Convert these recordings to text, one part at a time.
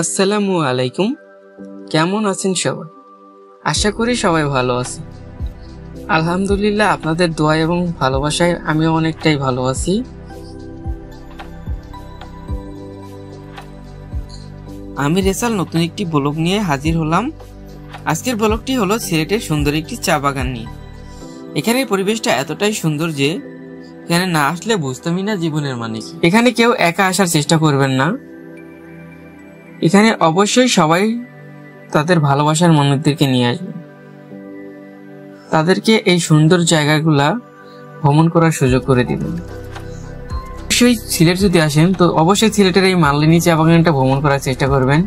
আসসালামু আলাইকুম। কেমন আছেন সবাই? আশা করি সবাই ভালো আছে। আলহামদুলিল্লাহ, আপনাদের দোয়া এবং ভালোবাসায় আমিও অনেকটাই ভালো আছি। আমি রেসাল নতুন একটি ব্লগ নিয়ে হাজির হলাম। আজকের ব্লগটি হলো সিলেটের সুন্দর একটি চা বাগান নিয়ে। এখানের পরিবেশটা এতটাই সুন্দর যে এখানে না আসলে বুঝতামই না জীবনের মানে কি। এখানে কেউ একা আসার চেষ্টা করবেন না। এখানে অবশ্যই সবাই তাদের ভালোবাসার মানুষদেরকে নিয়ে আসবে, তাদেরকে এই সুন্দর জায়গাগুলা ভ্রমণ করার সুযোগ করে দিবেন। অবশ্যই সিলেট যদি আসেন তো অবশ্যই সিলেটের এই মালদিনী চা বাগানটা ভ্রমণ করার চেষ্টা করবেন।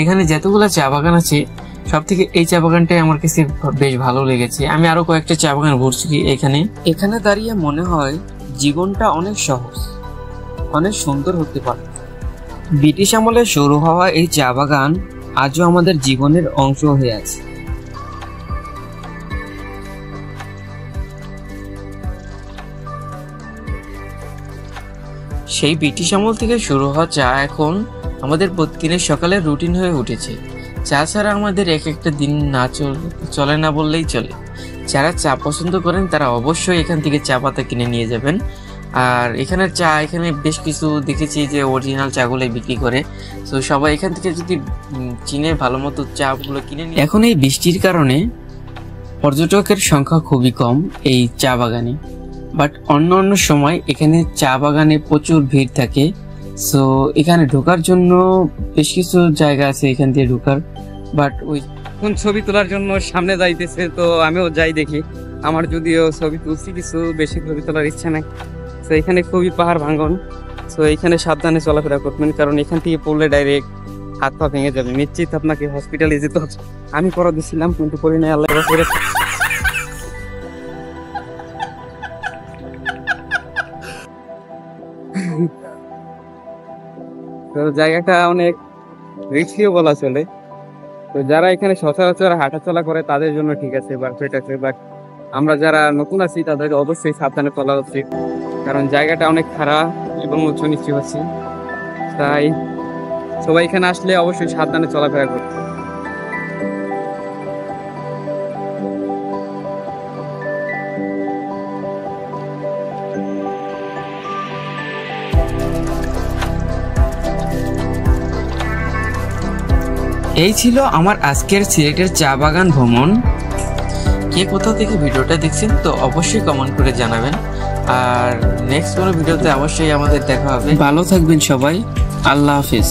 এখানে যতগুলো চা বাগান আছে সব থেকে এই চা বাগানটাই আমার কাছে বেশ ভালো লেগেছে। আমি আরো কয়েকটা চা বাগান ঘুরছি এখানে দাঁড়িয়ে মনে হয় জীবনটা অনেক সহজ, অনেক সুন্দর হতে পারে। ব্রিটিশ আমলে শুরু হওয়া এই চা বাগান আজও আমাদের জীবনের অংশ হয়ে আছে। সেই ব্রিটিশ আমল থেকে শুরু হওয়া চা এখন আমাদের প্রতিদিনের সকালের রুটিন হয়ে উঠেছে। চা ছাড়া আমাদের এক একটা দিন না চলে না বললেই চলে। যারা চা পছন্দ করেন তারা অবশ্যই এখান থেকে চা পাতা কিনে নিয়ে যাবেন। আর এখানে বেশ কিছু দেখেছি যে অরিজিনাল চাগুলোই বিক্রি করে, তো সবাই এখান থেকে যদি চিনে ভালো মতো চাগুলো কিনে নিয়ে। এখন এই বৃষ্টির কারণে পর্যটকের সংখ্যা খুবই কম এই চা বাগানে, বাট অন্য সময় এখানে চা বাগানে প্রচুর ভিড় থাকে। সো এখানে ঢোকার জন্য বেশ কিছু জায়গা আছে এখান দিয়ে ঢোকার, বাট ওই কোন ছবি তোলার জন্য সামনে যাইতেছে, তো আমিও যাই দেখি। আমার যদিও ছবি তুলছি, কিছু বেশি ছবি তোলার ইচ্ছা নাই। তো এখানে খুবই পাহাড় ভাঙন, তো এখানে সাবধানে চলাফেরা করবেন, কারণ এখান থেকে পড়লে ডাইরেক্ট হাত পা ভেঙে যাবে। নিশ্চিত আপনাকে হসপিটালে যেতে হবে। আমি করা দিছিলাম কিন্তু করি নাই, আল্লাহ করে। তো জায়গাটা অনেক রিস্কিও বলা চলে। তো যারা এখানে সচরাচর হাঁটাচলা করে তাদের জন্য ঠিক আছে, পারফেক্ট আছে, বাট আমরা যারা নতুন আছি তাদেরকে অবশ্যই সাবধানে চলা উচিত, কারণ জায়গাটা অনেক খারাপ এবং উঁচু নিচু আছে। তাই সবাই এখানে আসলে অবশ্যই সাবধানে চলাফেরা করবে। এই ছিল আমার আজকের সিলেটের চা বাগান ভ্রমণ। কে কোথা থেকে ভিডিওটা দেখছেন তো অবশ্যই কমেন্ট করে জানাবেন। আর নেক্সট কোনো ভিডিওতে অবশ্যই আমাদের দেখা হবে। ভালো থাকবেন সবাই, আল্লাহ হাফিজ।